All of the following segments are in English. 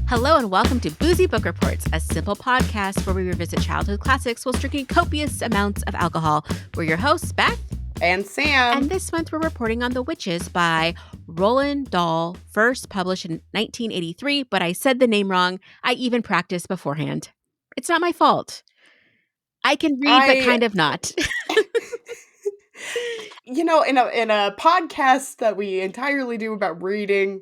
Hello and welcome to Boozy Book Reports, a simple podcast where we revisit childhood classics while drinking copious amounts of alcohol. We're your hosts, Beth and Sam. And this month we're reporting on The Witches by Roald Dahl, first published in 1983, but I said the name wrong. I even practiced beforehand. It's not my fault. I can read, but kind of not. You know, in a podcast that we entirely do about reading,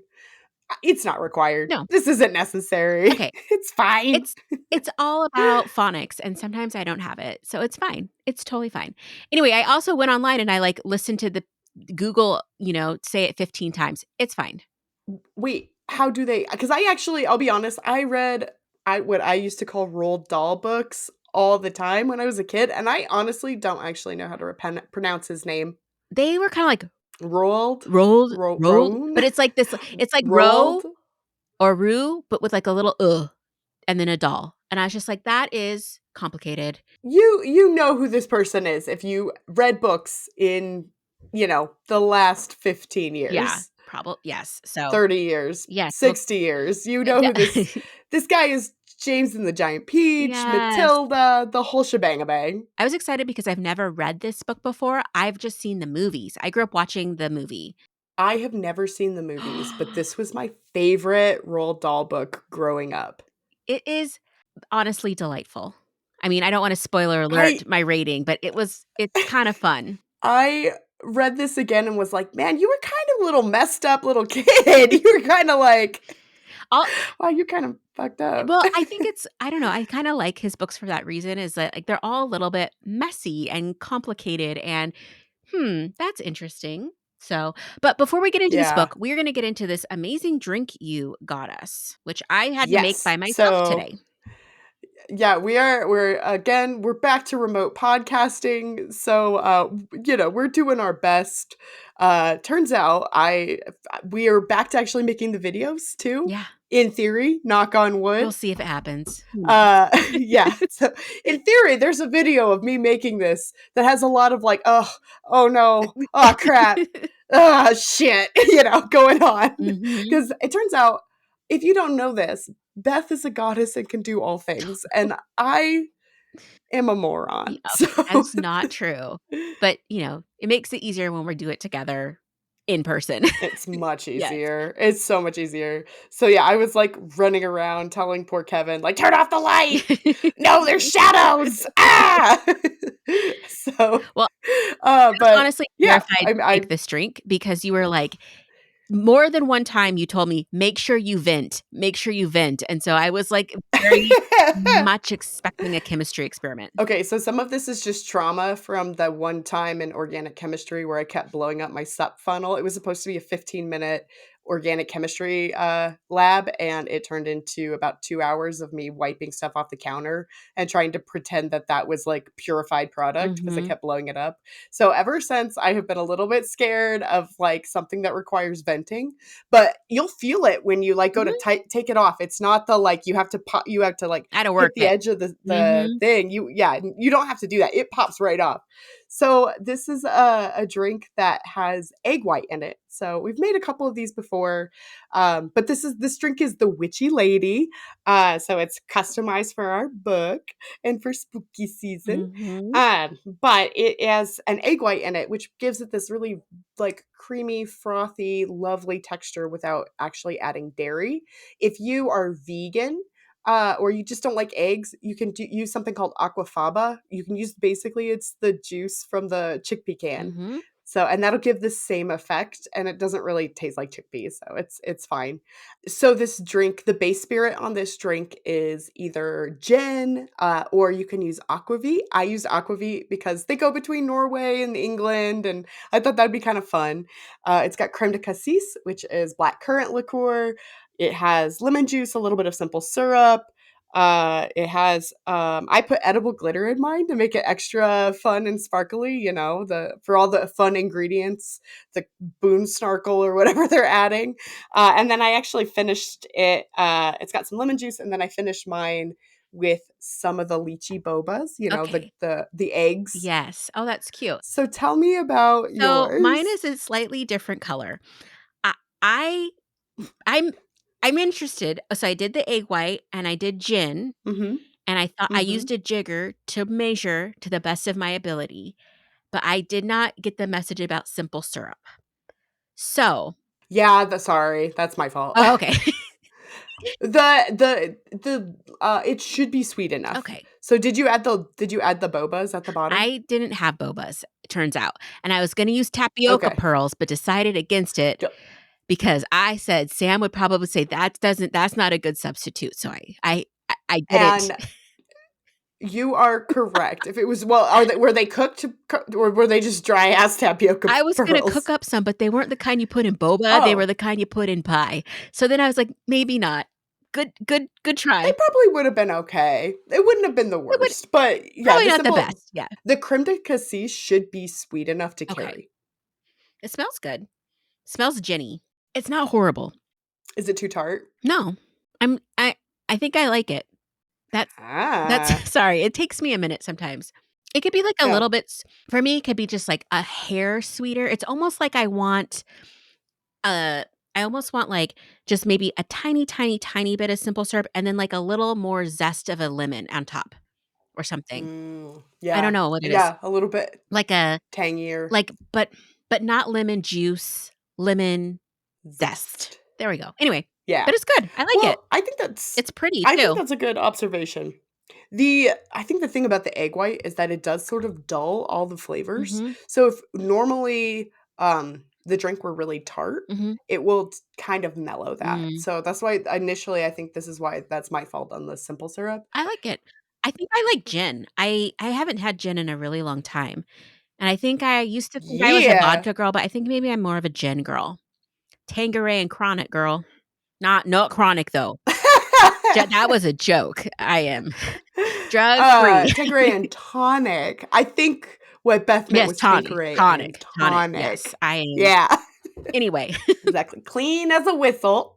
it's not required. No. This isn't necessary. Okay. It's fine. It's all about phonics, and sometimes I don't have it, so it's fine. It's totally fine. Anyway, I also went online and I listened to the Google, say it 15 times. It's fine. Wait, how do they? Because I'll be honest, I read what I used to call Roald Dahl books all the time when I was a kid, and I honestly don't actually know how to pronounce his name. They were kind of like Roald, but it's like this. It's like Ro or Rue, but with like a little and then a doll. And I was just like, that is complicated. You know who this person is if you read books in, the last 15 years. Yeah, probably. Yes. So 30 years. Yes. 60 years. You know who this guy is. James and the Giant Peach, yes. Matilda, the whole shebang-a-bang. I was excited because I've never read this book before. I've just seen the movies. I grew up watching the movie. I have never seen the movies, but this was my favorite Roald Dahl book growing up. It is honestly delightful. I mean, I don't want to spoiler alert my rating, but it's kind of fun. I read this again and was like, man, you were kind of a little messed up little kid. You were kind of like, wow, you're kind of fucked up. Well, I think I don't know. I kind of like his books for that reason, is that they're all a little bit messy and complicated and that's interesting. So, but before we get into this book, we're going to get into this amazing drink you got us, which I had to make by myself today. Yeah, we're back to remote podcasting. So, we're doing our best. Turns out we are back to actually making the videos too. Yeah. In theory, knock on wood. We'll see if it happens. Yeah. So in theory, there's a video of me making this that has a lot of like, oh no, oh crap, shit, going on. Because it turns out, if you don't know this, Beth is a goddess and can do all things, and I am a moron. So. That's not true. But, it makes it easier when we do it together in person. It's much easier. Yes. It's so much easier. So yeah, I was like running around telling poor Kevin, like, turn off the light. No, there's shadows. So, well, but honestly, terrified to make this drink because you were like, more than one time you told me, make sure you vent. And so I was like very much expecting a chemistry experiment. Okay, so some of this is just trauma from the one time in organic chemistry where I kept blowing up my sup funnel. It was supposed to be a 15-minute organic chemistry lab, and it turned into about 2 hours of me wiping stuff off the counter and trying to pretend that was like purified product because I kept blowing it up. So ever since, I have been a little bit scared of like something that requires venting, but you'll feel it when you like go to take it off. It's not the like you have to like hit the edge of the thing. You don't have to do that. It pops right off. So this is a drink that has egg white in it. So we've made a couple of these before, but this drink is the Witchy Lady. So it's customized for our book and for spooky season. But it has an egg white in it, which gives it this really like creamy, frothy, lovely texture without actually adding dairy. If you are vegan, or you just don't like eggs, you can use something called aquafaba. You can use, basically, it's the juice from the chickpea can. So, and that'll give the same effect, and it doesn't really taste like chickpeas, so it's fine. So this drink, the base spirit on this drink is either gin, or you can use aquavit. I use aquavit because they go between Norway and England, and I thought that'd be kind of fun. It's got creme de cassis, which is black currant liqueur. It has lemon juice, a little bit of simple syrup. It has, I put edible glitter in mine to make it extra fun and sparkly, for all the fun ingredients, the boon snarkle or whatever they're adding. And then I actually finished it. It's got some lemon juice, and then I finished mine with some of the lychee bobas, the eggs. Yes. Oh, that's cute. So tell me about yours. So mine is a slightly different color. I'm interested. So I did the egg white and I did gin, Mhm. and I thought I Mhm. used a jigger to measure to the best of my ability, but I did not get the message about simple syrup. So Yeah, sorry, that's my fault. oh, okay. It should be sweet enough. Okay. So did you add the bobas at the bottom? I didn't have bobas, it turns out, and I was gonna use tapioca Okay. pearls, but decided against it D because I said Sam would probably say that's not a good substitute, so I didn't. and you are correct. If it was well, were they cooked or were they just dry ass tapioca I was gonna cook pearls? up some, but they weren't the kind you put in boba, they were Oh, the kind you put in pie. So then I was like, "Maybe not." Good they try. probably would have been okay. It wouldn't have been the It would worst, but yeah, probably not the best, yeah. the creme de cassis should be sweet enough to Okay. carry. It smells good. Smells ginny. It's not horrible. Is it too tart? No. I'm I think I like it. That's that's Ah, sorry, it takes me a minute sometimes. It could be like a yeah. little bit s for me, it could be just like a hair sweeter. It's almost like uh I almost want like just maybe a tiny, tiny, tiny bit of simple syrup and then like a little more zest of a lemon on top or something. I don't Yeah, know what it is. yeah, a little bit Like a tangier like but not lemon juice, lemon zest. zest. There we go. Anyway, Yeah. but it's good. I like it. Well, I think that's It's pretty I think too. that's a good observation. I think the thing about the egg white is that it does sort of dull all the flavors. Mhm. So if normally, the drink were really tart, Mhm. it will kind of mellow that. Mm. So that's why initially I think this is why that's my fault on the simple syrup. I like it. I think I like gin. I haven't had gin in a really long time, and I think I used to think I was a Yeah. vodka girl, but I think maybe I'm more of a gin girl. Tanqueray and chronic girl. Not chronic though. That was a joke. I am drug free. Tanqueray and tonic. I think what Beth meant Yes, was Tanqueray and tonic. Yes, tonic. I am. Yeah, Anyway, exactly. Clean as a whistle.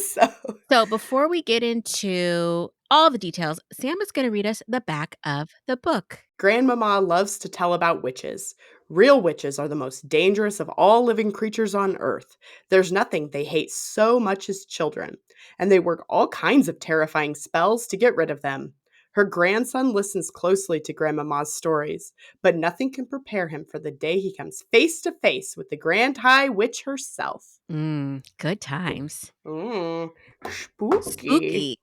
So so before we get into all the details, Sam is going to read us the back of the book. Grandmama loves to tell about witches. Real witches are the most dangerous of all living creatures on earth. There's nothing they hate so much as children, and they work all kinds of terrifying spells to get rid of them. Her grandson listens closely to Grandmama's stories, but nothing can prepare him for the day he comes face to face with the Grand High Witch herself. Good times. Mm, spooky. Spooky.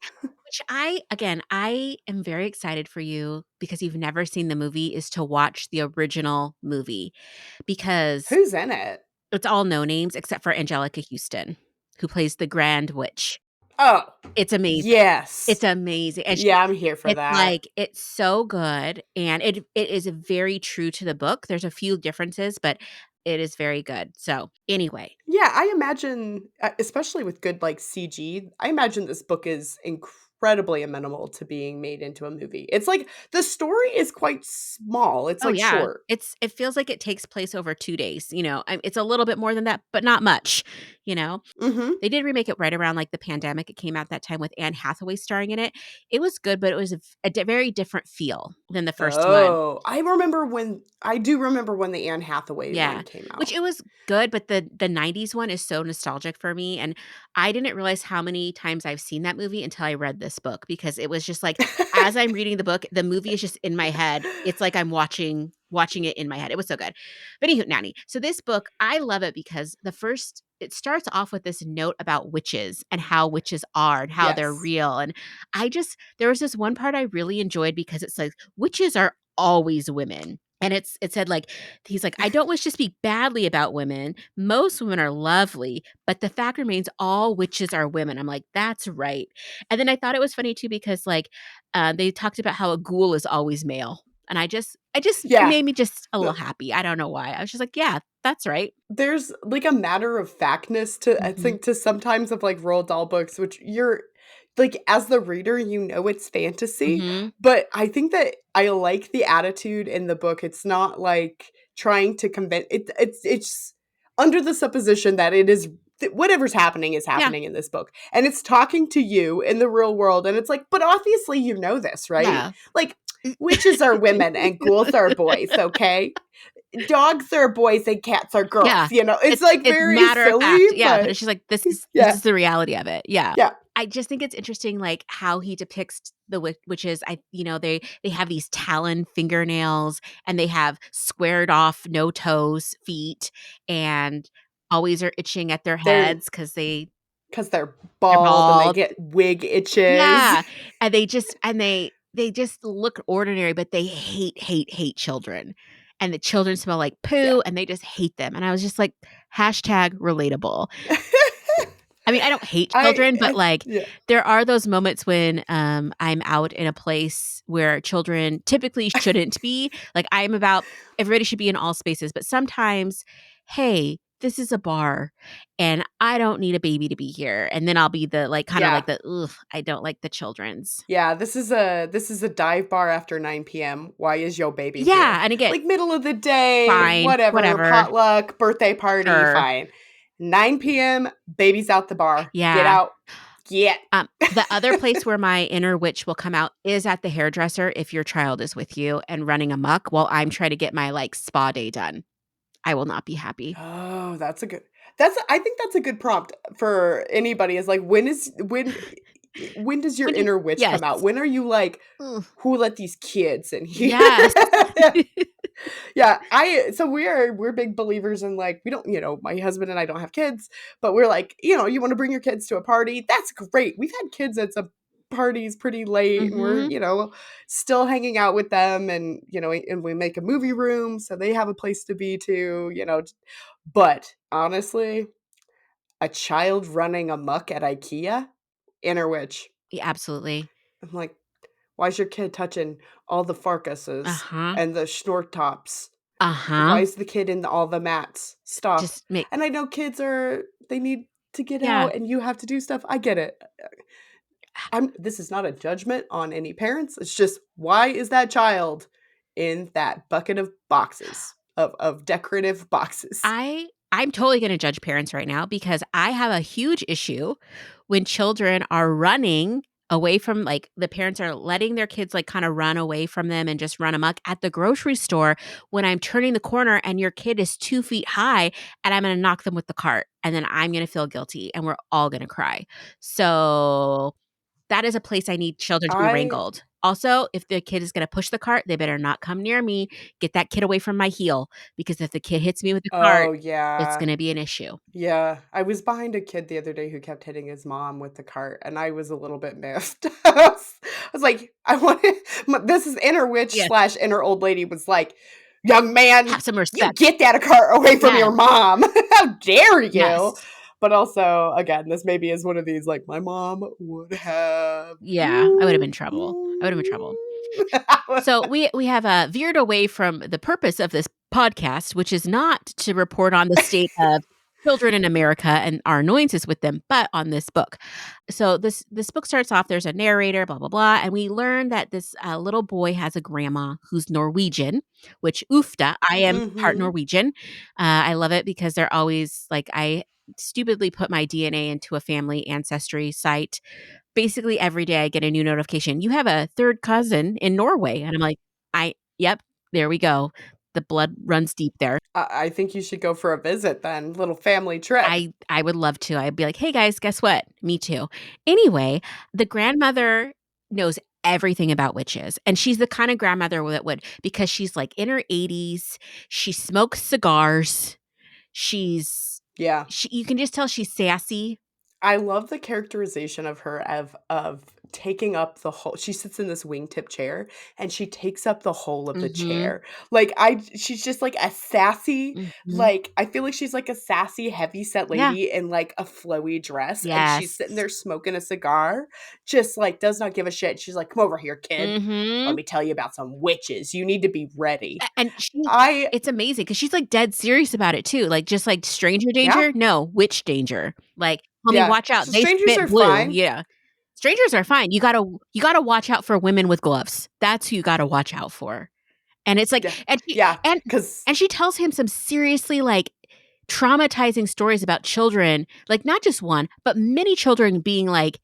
Which I am very excited for you because you've never seen the movie, is to watch the original movie because Who's in it? it's all no names except for Angelica Houston, who plays the Grand Witch. Oh, It's amazing. yes. It's amazing, and Yeah, I'm here for it's that. like it's so good, and it is very true to the book. There's a few differences, but it is very good. So, anyway. Yeah, I imagine, especially with good like CG, I imagine this book is incredibly amenable to being made into a movie. It's like the story is quite small. It's Oh, like yeah. short. It feels like it takes place over 2 days, it's a little bit more than that, but not much, you know? Mhm. They did remake it right around, like, the pandemic. It came out that time with Anne Hathaway starring in it. It was good, but it was a very different feel than the first one. Oh, I do remember when the Anne Hathaway one Yeah, came which out. it was good, but the '90s one is so nostalgic for me, and I didn't realize how many times I've seen that movie until I read this book because it was just like, as I'm reading the book, the movie is just in my head. It's like I'm watching it in my head. It was so good. But anywho, Nanny, so this book, I love it because it starts off with this note about witches and how witches are and how they're Yes. real, and there was this one part I really enjoyed because it's like, witches are always women, and it said, like, he's like, "I don't wish to speak badly about women. Most women are lovely, but the fact remains all witches are women." I'm like, "That's right." And then I thought it was funny too because, like, they talked about how a ghoul is always male, and it Yeah. made me just a little The happy. I don't know why. I was just like, "Yeah, that's right." There's, like, a matter of factness to I Mhm. think to sometimes of, like, Roald Dahl books, which you're like, as the reader, you know it's fantasy, Mhm. but I think that I like the attitude in the book. It's not, like, trying to convince it's under the supposition that it is whatever's happening is Yeah. happening in this book, and it's talking to you in the real world, and it's like, "But obviously you know this, right? Yeah. Like, witches are women and ghouls are boys, okay? dogs are boys and cats are girls, Yeah. you know? It's, like, It's very matter of silly, fact, yeah, but but it's just like, this yeah, is the reality of it, yeah. yeah. I just think it's interesting, like, how he depicts the witches. They have these talon fingernails, and they have squared off, no toes feet, and always are itching at their They're heads because because 'cause they're they're bald and they bald. get wig itches. Yeah, and they just look ordinary, but they hate, hate, hate children, and the children smell like Yeah. poo, and they just hate them, and I was just like, hashtag relatable. I mean, I don't hate children, but, like, Yeah. there are those moments when, I'm out in a place where children typically shouldn't be. Like, I'm about everybody should be in all spaces, but sometimes, "Hey, this is a bar, and I don't need a baby to be here," and then I'll be the, like, kinda Yeah. like the, "Ugh, I don't like the children's." Yeah, this is a dive bar after 9 p.m. Why is your baby here? Yeah, and again, Like, middle of the day, fine, whatever, whatever, potluck, birthday party, sure. fine. 9 p.m., baby's out the bar. Get Yeah. out. Get. The other place where my inner witch will come out is at the hairdresser if your child is with you and running amok while I'm trying to get my, like, spa day done. I will not be happy. Oh, I think that's a good prompt for anybody is like, when does your When do inner witch Yes. come out? When are you like, Ugh. "Who let these kids in here?" Yes. Yeah, so we're big believers in, like, we don't, my husband and I don't have kids, but we're like, you wanna bring your kids to a party? That's great. We've had kids at some parties pretty late, and we're, Mhm. still hanging out with them, and, and we make a movie room so they have a place to be too, but honestly, a child running amok at IKEA? Inner witch. Yeah, absolutely. I'm like, "Why's your kid touching all the Farkases Uh-huh. and the Schnorr-Tops? Why Uh-huh. is the kid in all the mats? Stop." Just make And I know kids they need to get Yeah. out and you have to do stuff. I get it. This is not a judgment on any parents. It's just, why is that child in that bucket of boxes, of decorative boxes? I'm totally gonna judge parents right now because I have a huge issue when children are running away from, like, the parents are letting their kids, like, kinda run away from them and just run amok at the grocery store when I'm turning the corner and your kid is 2 feet high, and I'm gonna knock them with the cart, and then I'm gonna feel guilty, and we're all gonna cry. So, that is a place I need children to be I wrangled. Also, if the kid is gonna push the cart, they better not come near me. Get that kid away from my heel, because if the kid hits me with the cart, Oh, it's yeah. gonna be an issue. Yeah, I was behind a kid the other day who kept hitting his mom with the cart, and I was a little bit miffed. I was like, I want this is inner witch Yes. slash inner old lady was like, "Young man, Have some you respect. get that cart away from Yes. your mom. How dare you?" Yes. But also, again, this maybe is one of these, like, my mom would have. Yeah, I would have been in trouble. I would have been in trouble. So we have, veered away from the purpose of this podcast, which is not to report on the state of children in America and our annoyances with them, but on this book. So this book starts off, there's a narrator, blah, blah, blah, and we learn that this, little boy has a grandma who's Norwegian, which oofta, I am part Mhm. Norwegian. I love it because they're always like, I stupidly put my DNA into a family ancestry site. Basically every day I get a new notification, "You have a 3rd cousin in Norway," and I'm like, Yep, there we go. The blood runs deep there." I think you should go for a visit then, little family trip. I would love to. I'd be like, "Hey guys, guess what? Me too." Anyway, the grandmother knows everything about witches, and she's the kind of grandmother that would, because she's, like, in her 80s, she smokes cigars, she's Yeah. she you can just tell she's sassy. I love the characterization of her of taking up the whole she sits in this wingtip chair, and she takes up the whole of the Mhm, chair. She's just like a sassy, mhm. I feel like she's like a sassy, heavy-set Yeah. lady in, like, a flowy dress, and she's Yes. sitting there smoking a cigar, just, like, does not give a shit. She's like, "Come over here, kid. Let Mhm. me tell you about some witches. You need to be ready." And she I It's amazing because she's, like, dead serious about it too, like, just like stranger Yeah, danger? No, witch danger. Like, "Homie, yeah. watch out, So they strangers spit are blue." fine. Yeah. Strangers are fine. You gotta watch out for women with gloves. That's who you gotta watch out for. And it's like, Yeah, yeah, because and she tells him some seriously, like, traumatizing stories about children, like, not just one, but many children being, like,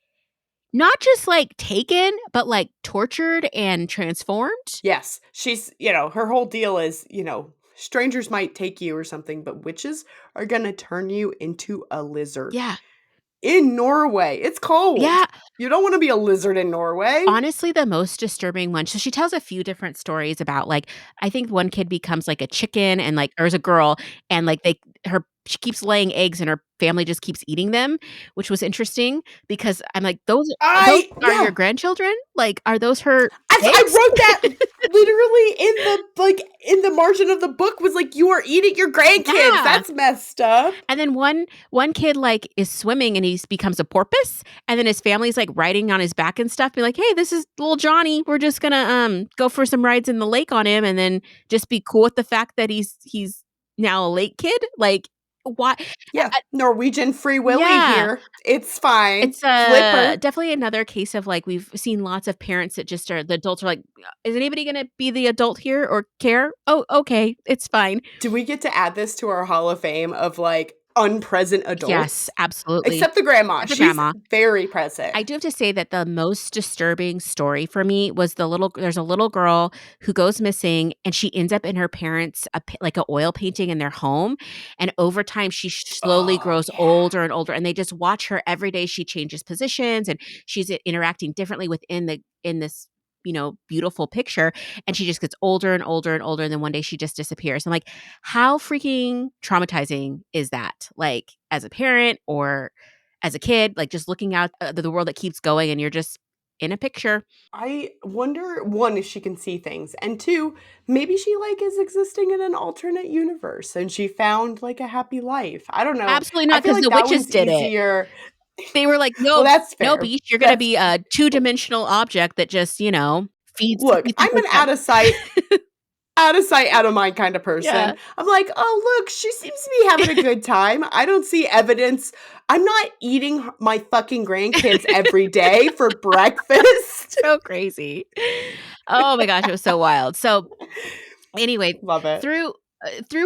not just, like, taken, but, like, tortured and transformed. yes, her whole deal is, strangers might take you or something, but witches are gonna turn you into a lizard. Yeah. In Norway, it's cold. Yeah. You don't wanna be a lizard in Norway. Honestly, the most disturbing one, so she tells a few different stories about, like, I think one kid becomes, like, a chicken and, like, or is a girl, and, like, she keeps laying eggs and her family just keeps eating them, which was interesting because I'm like, "Those are your Yeah. grandchildren? Like, are those her I eggs?" wrote that literally in the, like, in the margin of the book was like, "You are eating your grandkids." Yeah. That's messed up. And then one kid, like, is swimming and he's becomes a porpoise, and then his family's, like, riding on his back and stuff, be like, "Hey, this is little Johnny. We're just gonna, go for some rides in the lake on him, and then just be cool with the fact that he's now a lake kid." Like, why Yeah, Norwegian Free Willy yeah. here. It's fine. It's, Flipper. definitely another case of, like, we've seen lots of parents that just are the adults are like, "Is anybody gonna be the adult here or care? Oh, okay, it's fine." Do we get to add this to our Hall of Fame of, like, unpresent Yes, adults? absolutely. Except the grandma. Except the She's grandma. very present. I do have to say that the most disturbing story for me was there's a little girl who goes missing, and she ends up in her parents' like, a oil painting in their home, and over time, she slowly Oh, grows yeah. older and older, and they just watch her every day. She changes positions, and she's interacting differently within in this, beautiful picture, and she just gets older and older and older, and then one day she just disappears. I'm like, how freaking traumatizing is that? Like, as a parent or as a kid, like, just looking out, the world that keeps going, and you're just in a picture. I wonder, 1, if she can see things, and 2, maybe she, like, is existing in an alternate universe and she found, like, a happy life. I don't know. Absolutely I not, feel because like the that witches one's did it. easier. They were like, Well, "No, that's no, fair. beast, you're gonna That's be a two-dimensional object that just, Look, feeds I'm people an back." out of sight, out of mind kind of person. Yeah. I'm like, "Oh, look, she seems to be having a good time. I don't see evidence." I'm not eating my fucking grandkids every day for breakfast. So crazy. Oh my gosh, it was so wild. So, anyway, Love it. through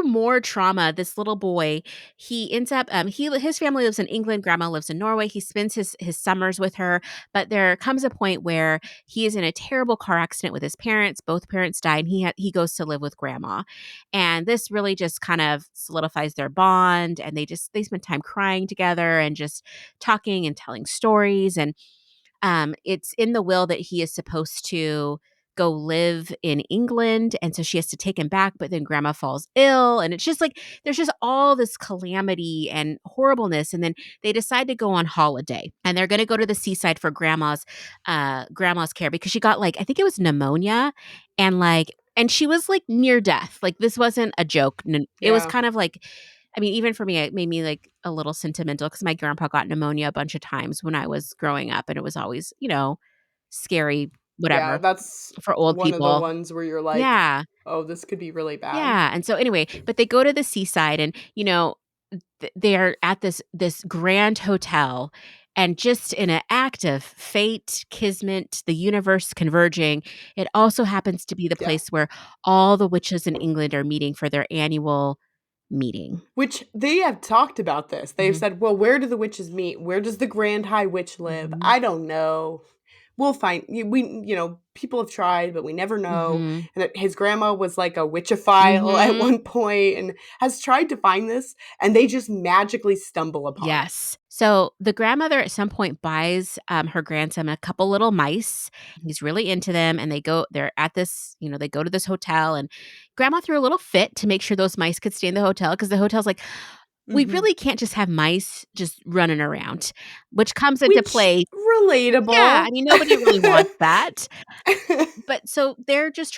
more trauma, this little boy, he ends up, his family lives in England, grandma lives in Norway. He spends his summers with her, but there comes a point where he is in a terrible car accident with his parents. Both parents die, and he goes to live with grandma. And this really just kind of solidifies their bond, and they spend time crying together and just talking and telling stories. And it's in the will that he is supposed to go live in England, and so she has to take him back, but then grandma falls ill, and it's just like there's just all this calamity and horribleness, and then they decide to go on holiday, and they're gonna go to the seaside for grandma's care because she got, like, I think it was pneumonia, and she was, like, near death. Like, this wasn't a joke. It was Yeah. kind of like, I mean, even for me, it made me, like, a little sentimental because my grandpa got pneumonia a bunch of times when I was growing up, and it was always, scary, Yeah, whatever, that's for old one of the people. ones where you're like, Yeah, "Oh, this could be really bad." yeah, and so anyway, but they go to the seaside and, they're at this grand hotel, and just in an act of fate, kismet, the universe converging, it also happens to be the Yeah. place where all the witches in England are meeting for their annual meeting. Which they have talked about this. They've Mhm, said, "Well, where do the witches meet? Where does the Grand High Witch live?" mhm, I don't know. We'll find people have tried, but we never know. mhm. And that his grandma was like a witchophile at Mhm. one point and has tried to find this, and they just magically stumble upon it. Yes. So the grandmother at some point buys, her grandson a couple little mice. He's really into them, and they're at this, they go to this hotel, and grandma threw a little fit to make sure those mice could stay in the hotel because the hotel's like, we Mhm. really can't just have mice just running around, which comes into Which play. Yeah, I relatable. mean, nobody really wants that. But so they're just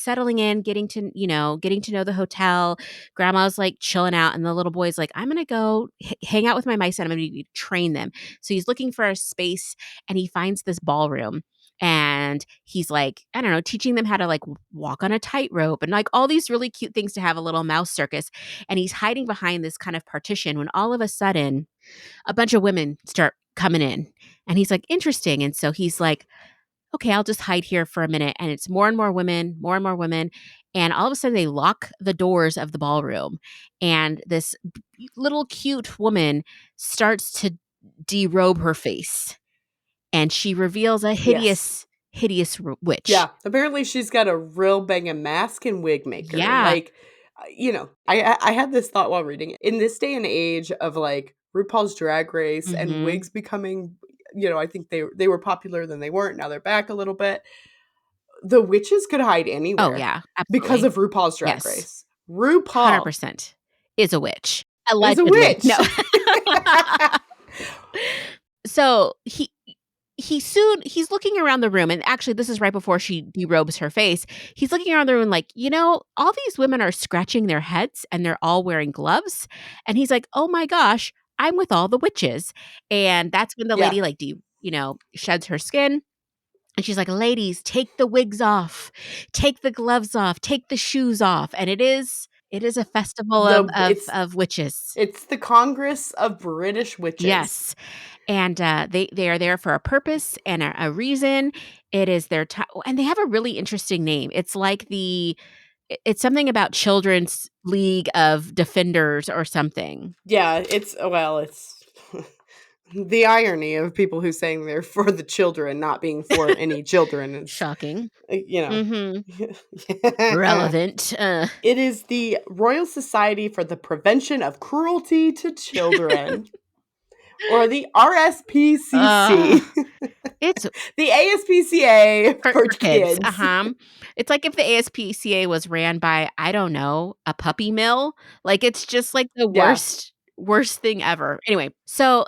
settling in, getting to know the hotel. Grandma's, like, chilling out, and the little boy's like, "I'm gonna go hang out with my mice, and I'm gonna train them." So he's looking for a space, and he finds this ballroom, and he's, like, I don't know, teaching them how to, like, walk on a tightrope and, like, all these really cute things to have a little mouse circus, and he's hiding behind this kind of partition when all of a sudden, a bunch of women start coming in, and he's like, "Interesting," and so he's like, okay, I'll just hide here for a minute. And it's more and more women, more and more women. And all of a sudden, they lock the doors of the ballroom. And this little cute woman starts to derobe her face. And she reveals a Yes. hideous, hideous witch. Yeah, apparently she's got a real banging mask and wig maker, Yeah. I had this thought while reading it. In this day and age of like RuPaul's Drag Race and Mhm. wigs becoming, I think they were popular, then they weren't. Now they're back a little bit. The witches could hide Oh, anywhere yeah, because absolutely. of RuPaul's Drag Yes, Race. RuPaul 100% is a witch, is a allegedly. No. witch. So, he's looking around the room, and actually, this is right before she derobes her face. He's looking around the room like, all these women are scratching their heads, and they're all wearing gloves." And he's like, "Oh my gosh, I'm with all the witches." And that's when the Yeah. lady, like, sheds her skin, and she's like, "Ladies, take the wigs off, take the gloves off, take the shoes off." And it is a festival of The of of witches. it's the Congress of British Witches. Yes. And, they are there for a purpose and a reason. It is their ti and they have a really interesting name. It's like it's something about Children's League of Defenders or something. Yeah, it's the irony of people who saying they're for the children not being for any children is, Shocking. you know. Mhm. Relevant. It is the Royal Society for the Prevention of Cruelty to Children, or the Ugh. RSPCC, It's the ASPCA for for kids, kids. uh-huh. It's like if the ASPCA was ran by, I don't know, a puppy mill. Like, it's just, like, the Yeah, worst thing ever. Anyway, so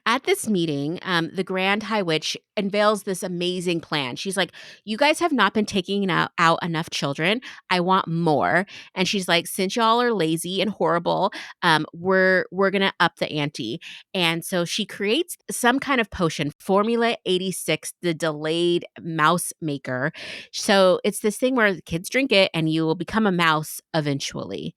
at this meeting, the Grand High Witch unveils this amazing plan. She's like, "You guys have not been taking out enough children. I want more." And she's like, "Since y'all are lazy and horrible, we're gonna up the ante." And so she creates some kind of potion, Formula 86, the delayed mouse maker. So it's this thing where the kids drink it and you will become a mouse eventually.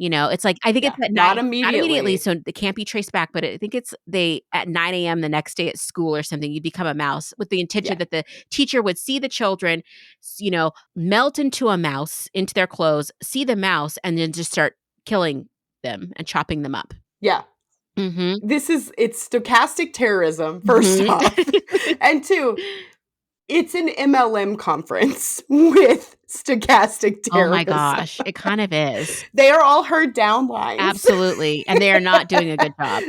It's like I think it's yeah, at not night, not immediately, immediately. so it can't be traced back, but I think it's they at 9 a.m. the next day at school or something, you become a mouse with the intention Yeah, that the teacher would see the children, melt into a mouse, into their clothes, see the mouse, and then just start killing them and chopping them up. yeah. Mhm. It's stochastic terrorism, first Mhm. off, and two, it's an MLM conference with stochastic Oh my terrorism. gosh, it kind of is. They are all her downlines. Absolutely, and they are not doing a good job.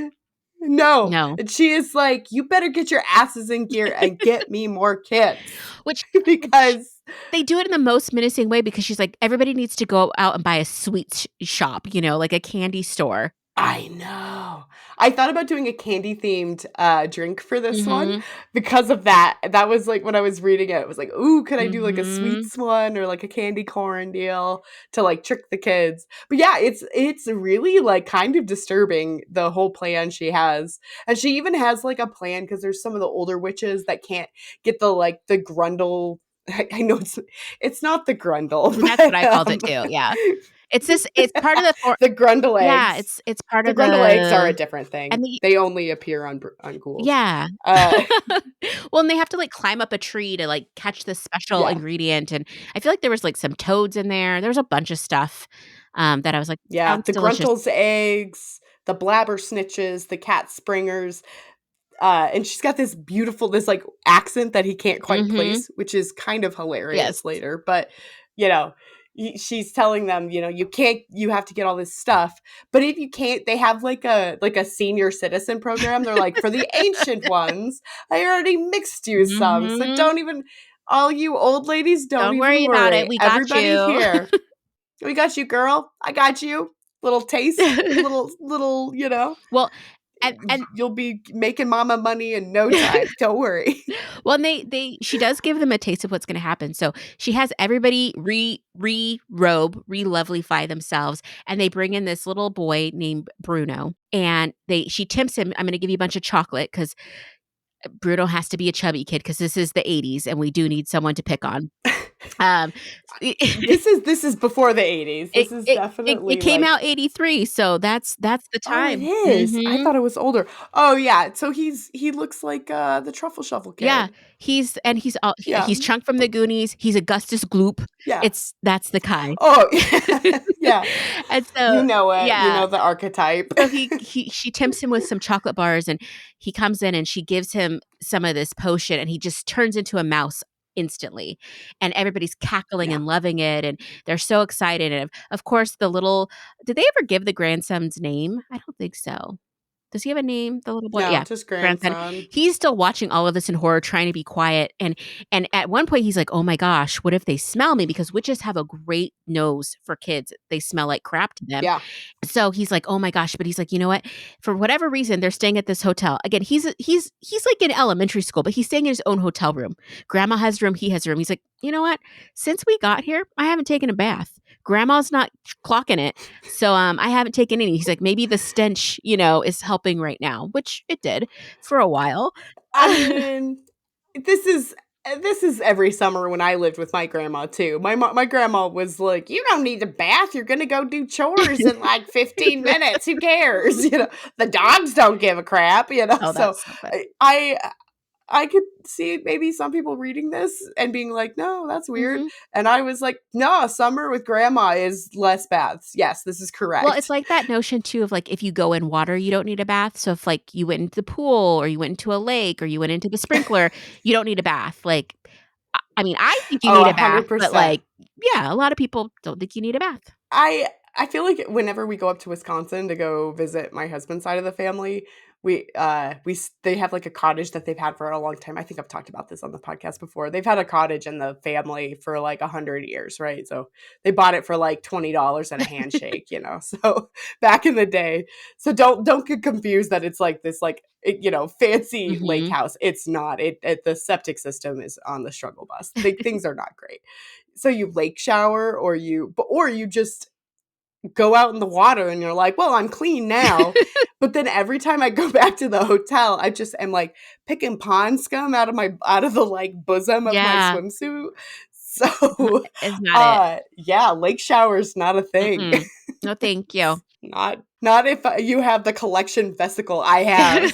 No, No. and she is like, "You better get your asses in gear and get me more kids." Which which Because they do it in the most menacing way because she's like, "Everybody needs to go out and buy a sweet shop," like a candy store. I know. I thought about doing a candy themed, drink for this one Mhm. because of that. That was, like, when I was reading it, it was like, "Ooh, could I do, like, a Mhm. sweets one or, like, a candy corn deal to, like, trick the kids?" But, yeah, it's really, like, kind of disturbing, the whole plan she has, and she even has, like, a plan because there's some of the older witches that can't get the grundle. I know it's not the grundle, That's what but, I called it too, yeah. It's part of the for the grundle yeah, eggs. it's part The of grundle eggs are a the different thing. and the They only appear on ghouls. yeah. Uh, Well, and they have to, like, climb up a tree to, like, catch this special yeah, ingredient, and I feel like there was, like, some toads in there. There was a bunch of stuff, that I was like, yeah, "Sounds the delicious." gruntle's eggs, the blabber snitches, the cat springers, and she's got this accent that he can't quite Mhm. place, which is kind of Yes. hilarious later, but, you know, she's telling them, you have to get all this stuff, but if you can't, they have like a senior citizen program. They're like, "For the ancient ones, I already mixed you some, so Mhm. don't even all you old ladies, don't "Don't even worry about it, worry. we got Everybody you." here, we got you, girl. I got you. Little taste, little, Well, and you'll be making mama money in no time. Don't worry." well, and they she does give them a taste of what's gonna happen, so she has everybody re-robe, re-lovelyfy themselves, and they bring in this little boy named Bruno, and she tempts him, "I'm gonna give you a bunch of chocolate because Bruno has to be a chubby kid because this is the '80s, and we do need someone to pick on." Um, This is before the '80s. it This is it it definitely, came like, out '83, so that's the oh, it time. is? I Mhm. thought it was older. Oh, yeah, so he looks like, the Truffle Shuffle Yeah, Kid. he's Yeah, he's Chunk from the Goonies, he's Augustus Gloop. yeah. That's the guy. Oh, yeah, yeah. And so You know it, you yeah. know the archetype. So she tempts him with some chocolate bars, and he comes in, and she gives him some of this potion, and he just turns into a mouse instantly, and everybody's cackling Yeah. and loving it, and they're so excited, and of course, the little did they ever give the grandson's name? I don't think so. Does he have a name, the little boy? No, Yeah, just grandson. grandson. He's still watching all of this in horror, trying to be quiet, and at one point, he's like, "Oh my gosh, what if they smell me?" Because witches have a great nose for kids. They smell like crap to them. Yeah. So he's like, "Oh my gosh," but he's like, "You know what? For whatever reason, they're staying at this hotel." Again, he's like in elementary school, but he's staying in his own hotel room. Grandma has a room, he has a room. He's like, "You know what? Since we got here, I haven't taken a bath. Grandma's not clocking it. So I haven't taken any." He's like, "Maybe the stench, is helping right now," which it did for a while. I mean, this is this is every summer when I lived with my grandma too. My grandma was like, "You don't need a bath. You're gonna go do chores in like 15 minutes. Who cares? The dogs don't give a crap. Oh, So that's so funny. I could see maybe some people reading this and being like, "No, that's weird." Mhm. And I was like, "No, summer with grandma is less baths. Yes, this is Well, it's correct." like that notion too of, like, if you go in water, you don't need a bath. So if, like, you went into the pool or you went into a lake or you went into the sprinkler, you don't need a bath. Like, I mean, I think you Oh, need a bath, but, 100%. like, yeah, a lot of people don't think you need a bath. I feel like whenever we go up to Wisconsin to go visit my husband's side of the family, they have like a cottage that they've had for a long time. I think I've talked about this on the podcast before. They've had a cottage in the family for like 100 years, right? So they bought it for like $20 and a handshake. So back in the day. So don't get confused that it's like this fancy lake Mhm. house. It's not. The septic system is on the struggle bus. Things are not great. So you lake shower or you just go out in the water and you're like, "Well, I'm clean now." But then every time I go back to the hotel, I just am like picking pond scum out of the like bosom of my Yeah. swimsuit. N So is not it. yeah, lake shower's not a thing. Mm-mm. No, thank you. Not if you have the collection vesicle I have,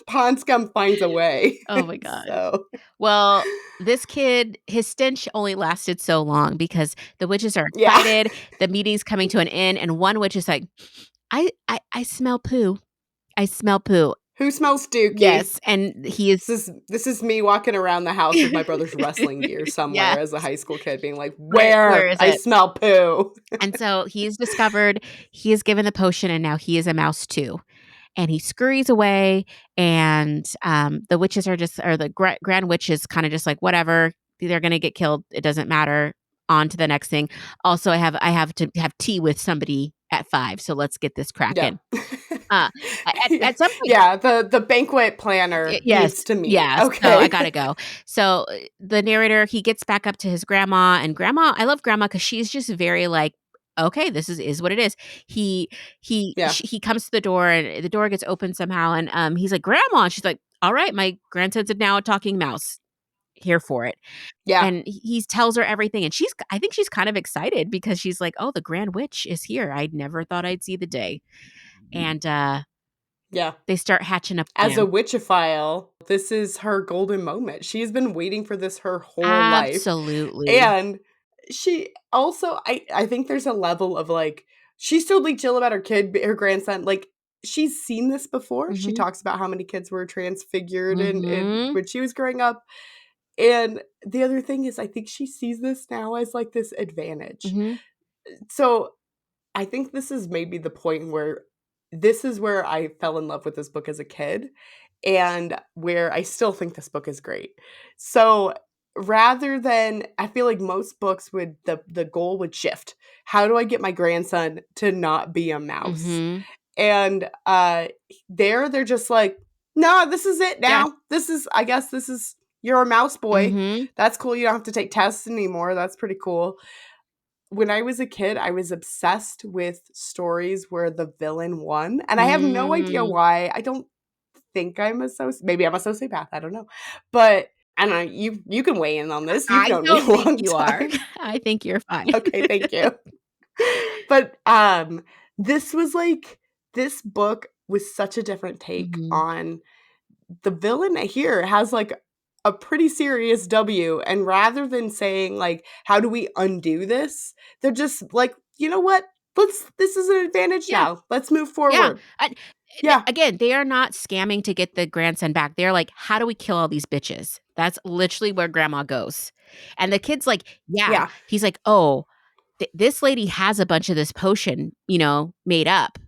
pond scum finds a way. Oh my gosh. So Well, this kid, his stench only lasted so long because the witches are yeah. excited, the meeting's coming to an end, and one witch is like, "I smell poo. I smell poo." Who smells dookie? Yes, and he is This is me walking around the house with my brother's wrestling gear somewhere Yes, as a high school kid being like, right, where "Where? is I it? smell poo." And so he's discovered, he is given the potion, and now he is a mouse too. And he scurries away, and, the witches are just or the grand witch is kinda just like, "Whatever, they're gonna get killed, it doesn't matter, on to the next thing. Also, I have to have tea with somebody at 5, so let's get this Yeah. cracking." Uh, at Yeah. at some point Yeah, the banquet planner yes, needs to meet, yes, so I okay? gotta go. So, the narrator, he gets back up to his grandma, and grandma I love grandma because she's just very, like, "Okay, this is what it is." Yeah. He comes to the door, and the door gets opened somehow, and, he's like, "Grandma," and she's like, "Alright, my grandson's now a talking mouse. Here for it." Yeah. And he tells her everything, and I think she's kind of excited because she's like, "Oh, the Grand Witch is here. I never thought I'd see the day." And, Yeah. they start hatching a As a plan. witchophile, this is her golden moment. She's been waiting for this her whole life, Absolutely. and she also I think there's a level of, like she's totally chill about her grandson, like, she's seen this before. She Mhm. talks about how many kids were transfigured and Mhm. when she was growing up, and the other thing is I think she sees this now as, like, this advantage. Mhm. So I think this is maybe the point where this is where I fell in love with this book as a kid and where I still think this book is great. So rather than I feel like most books would the goal would shift. How do I get my grandson to not be a mouse? Mhm. And they're just like, "No, this is it Yeah. now. I guess this is you're a mouse boy. Mhm. That's cool. You don't have to take tests anymore. That's pretty cool." When I was a kid, I was obsessed with stories where the villain won, and I have no idea Mm. why. I don't think maybe I'm a sociopath, I don't know. But I don't know, you can weigh in on this. You've I known me a don't think long you are. time. I think you're fine. Okay, thank you. But, this was like this book was such a different take Mhm. on the villain here has, like, a pretty serious W, and rather than saying, like, "How do we undo this?" They're just like, "You know what? This is an advantage Yeah. now. Let's move Yeah. forward." Yeah, Again, they are not scamming to get the grandson back. They're like, "How do we kill all these bitches?" That's literally where grandma goes. And the kid's like, "Yeah." yeah, He's like, "Oh, this lady has a bunch of this potion, made up.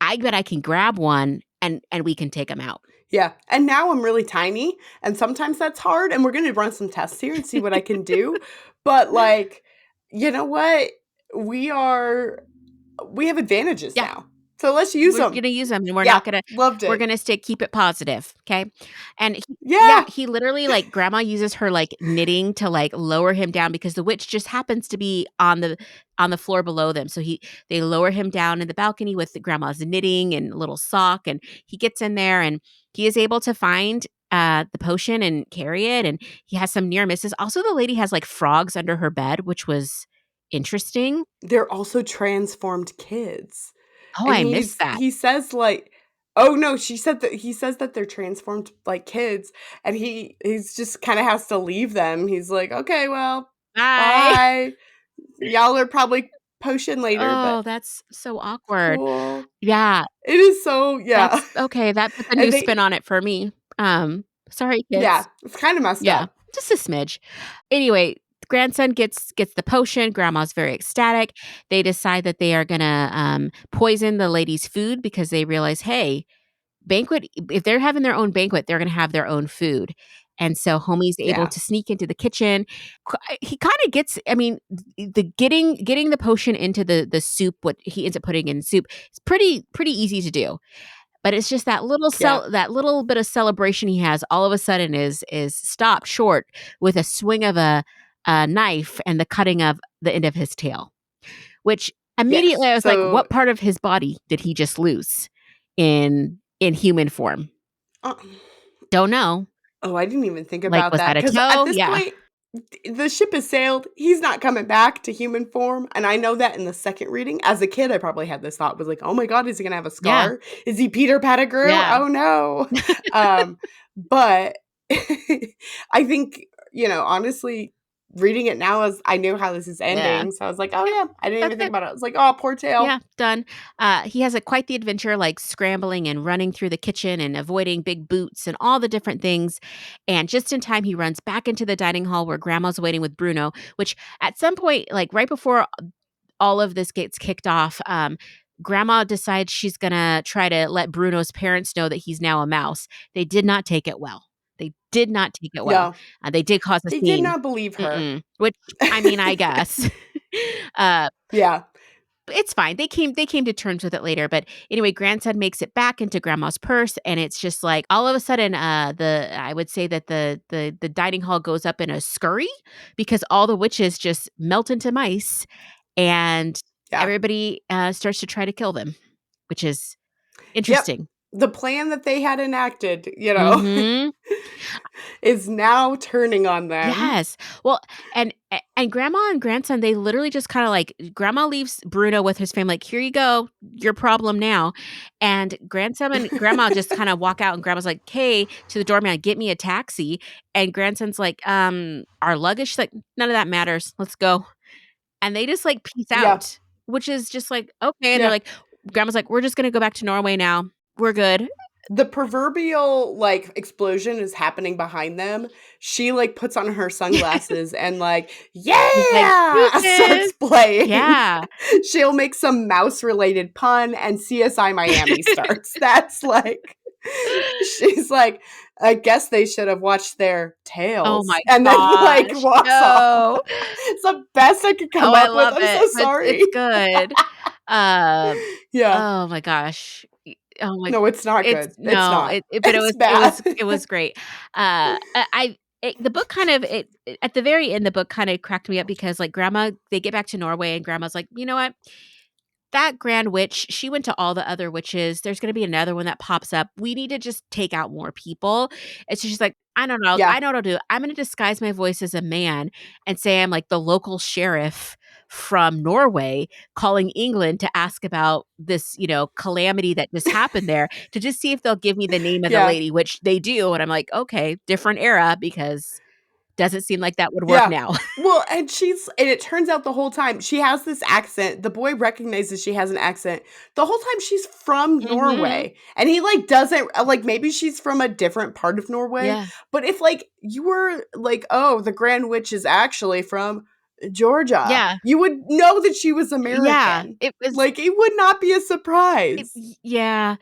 I bet I can grab one and we can take him out." yeah, and now I'm really tiny, and sometimes that's hard, and we're gonna run some tests here and see what I can do, but, like, you know what? We are we have advantages Yeah. now, so let's use We're them. gonna use them, and Yeah, loved we're it. gonna stay keep it positive, okay? And Yeah, he literally, like, grandma uses her, like, knitting to, like, lower him down because the witch just happens to be on the floor below them, so they lower him down in the balcony with the grandma's knitting and a little sock, and he gets in there, and he is able to find, the potion and carry it, and he has some near misses. Also, the lady has, like, frogs under her bed, which was interesting. they're also transformed kids, Oh, and I missed that. he says, like oh, no, she said that he says that they're transformed like kids, and he's just kinda has to leave them. He's like, "Okay, well, Bye. bye. Y'all are probably potion later, but Oh, that's so awkward. cool." Yeah, It is so yeah. that's okay, that puts a new And spin they on it for me. Sorry, yeah, kids. it's kinda messed Yeah, up. just a smidge. Anyway, grandson gets the potion, grandma's very ecstatic. They decide that they are gonna, poison the lady's food because they realize, "Hey, banquet if they're having their own banquet, they're gonna have their own food." And so homie's able Yeah. to sneak into the kitchen. He kinda gets I mean, the getting the potion into the soup, what he ends up putting in soup, is pretty easy to do. But it's just Yeah. that little bit of celebration he has all of a sudden is stopped short with a swing of a knife and the cutting of the end of his tail, which immediately Yes. I was like, So, "What part of his body did he just lose in human form?" uh Don't know. oh, I didn't even think Like, about was that that a because at toe? this Yeah. point, the ship has sailed. He's not coming back to human form, and I know that in the second reading. As a kid, I probably had this thought, was like, "Oh my god, is he gonna have a Yeah. scar? Is he Peter Pettigrew? Yeah. Oh, no." But I think, honestly, reading it now as I knew how this is Yeah. ending, so I was like, "Oh, Yep. yeah." I didn't That's even think it. about it. I was like, "Oh, poor tail." Yeah, done. He has quite the adventure, like scrambling and running through the kitchen and avoiding big boots and all the different things. And just in time, he runs back into the dining hall where Grandma's waiting with Bruno. Which at some point, like right before all of this gets kicked off, Grandma decides she's gonna try to let Bruno's parents know that he's now a mouse. They did not take it well. They did not take it well. No. They did cause a They did scene. not believe her. Which I mean, I guess. uh, Yeah. it's fine. They came to terms with it later, but anyway, grandson makes it back into grandma's purse, and it's just like all of a sudden, the I would say that the dining hall goes up in a scurry because all the witches just melt into mice, and Yeah. everybody starts to try to kill them, which is Yep. interesting. The plan that they had enacted, Hmm. is now turning on them. Yes. Well, and grandma and grandson, they literally just kinda, like grandma leaves Bruno with his family, like, "Here you go, your problem now." And grandson and grandma just kinda walk out, and grandma's like, "Hey," to the doorman, "Get me a taxi." And grandson's like, our luggage?" She's like, "None of that matters. Let's go." And they just, like, peace Yeah. out, which is just like, "Okay." And they're Yeah. like grandma's like, "We're just gonna go back to Norway now. We're good." The proverbial, like, explosion is happening behind them. She, like, puts on her sunglasses and, like, She's like, "Yeah!" starts "Deuces." playing. Yeah. She'll make some mouse-related pun, and CSI Miami starts. That's, like she's like, "I guess they should have watched their Oh tails," my and then, like, gosh, walks off. no. It's the best I could Oh, come I up with. love I'm it, so but it's sorry. good. Um, Yeah. oh my gosh. Oh my No, it's not it's good. It's no, not. but It's bad. it was great. The book kind of at the very end, the book kinda cracked me up because, like, grandma they get back to Norway, and grandma's like, "You know what? That grand witch, she went to all the other witches. There's gonna be another one that pops up. We need to just take out more people." And so she's like, "I don't know. Yeah. I know what I'll do. I'm gonna disguise my voice as a man and say I'm like the local sheriff from Norway calling England to ask about this, calamity that just happened there to just see if they'll give me the name of the Yeah. lady," which they do. And I'm like, "Okay, different era because Doesn't seem like that would work Yeah. now. Well, and it turns out the whole time she has this accent. The boy recognizes she has an accent. The whole time she's from Mhm. Norway. And he like doesn't like maybe she's from a different part of Norway, Yeah. but if like you were like, "Oh, the Grand Witch is actually from Georgia," Yeah. you would know that she was Yeah. American. It was Like it would not be a it surprise. yeah.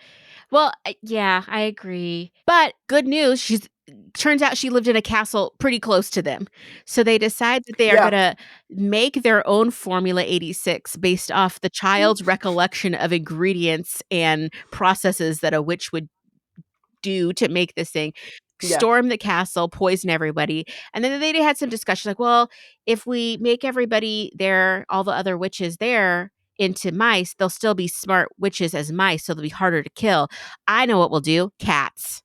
Well, yeah, I agree. But good news, she's turns out she lived in a castle pretty close to them. So they decide that they are Yeah. gonna make their own Formula 86 based off the child's recollection of ingredients and processes that a witch would do to make this thing, Yeah. storm the castle, poison everybody, and then they had some discussion like, "Well, if we make everybody there, all the other witches there into mice, they'll still be smart witches as mice, so they'll be harder to kill. I know what we'll do, cats.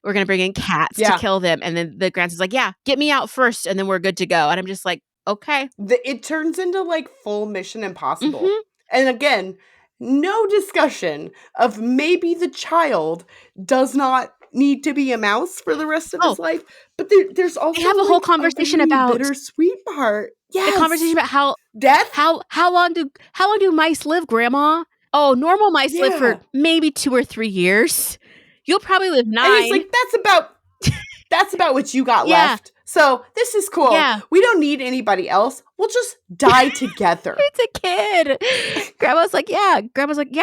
We're gonna bring in cats to Yeah. kill them," and then the grandson's like, "Yeah, get me out first, and then we're good to go," and I'm just like, "Okay." It turns into like full Mission Impossible. Mhm. And again, no discussion of maybe the child does not need to be a mouse for the rest of Oh, his life, but there's they also have a whole like a conversation really about bittersweet part. the conversation Yes, about death. how long do mice live, grandma? Oh, normal mice live for Yeah, maybe 2 or 3 years. You'll probably live and he's 9. like, that's about what you got Yeah, left. So this is cool. yeah. We don't need anybody else. We'll just die together. It's a kid. Grandma's like, "Yeah,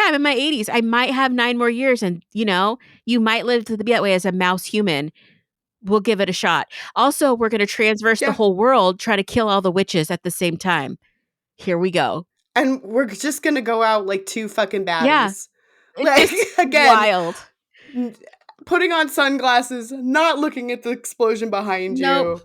I'm in my 80s. I might have 9 more years and, you might live to be that way as a mouse human. We'll give it a shot. Also, we're gonna transverse the Yeah. whole world, try to kill all the witches at the same time. Here we go." And we're just gonna go out like 2 fucking Yeah, baddies. it's Like, just again, wild. n putting on sunglasses, not looking at the explosion behind Nope.